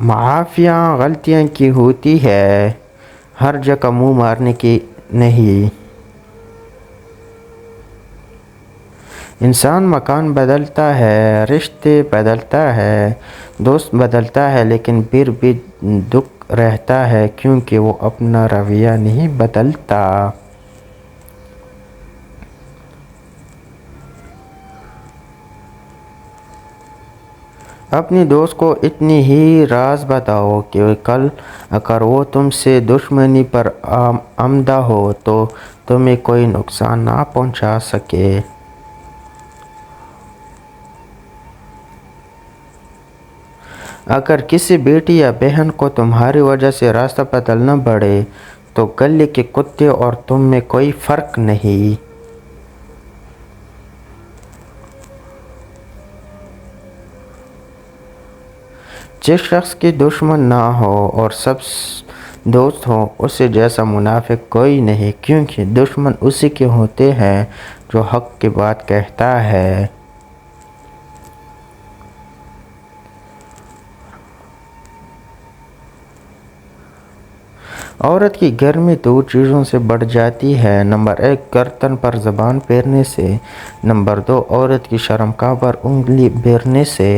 معافیاں غلطیاں کی ہوتی ہے، ہر جگہ منہ مارنے کی نہیں۔ انسان مکان بدلتا ہے، رشتے بدلتا ہے، دوست بدلتا ہے، لیکن پھر بھی دکھ رہتا ہے کیونکہ وہ اپنا رویہ نہیں بدلتا۔ اپنے دوست کو اتنی ہی راز بتاؤ کہ کل اگر وہ تم سے دشمنی پر آمادہ ہو تو تمہیں کوئی نقصان نہ پہنچا سکے۔ اگر کسی بیٹی یا بہن کو تمہاری وجہ سے راستہ بدلنا پڑے تو گلے کے کتے اور تم میں کوئی فرق نہیں۔ جس شخص کی دشمن نہ ہو اور سب دوست ہوں، اس جیسا منافق کوئی نہیں، کیونکہ دشمن اسی کے ہوتے ہیں جو حق کی بات کہتا ہے۔ عورت کی گرمی دو چیزوں سے بڑھ جاتی ہے، نمبر 1 گردن پر زبان پھیرنے سے، نمبر 2 عورت کی شرمگاہ پر انگلی پھیرنے سے۔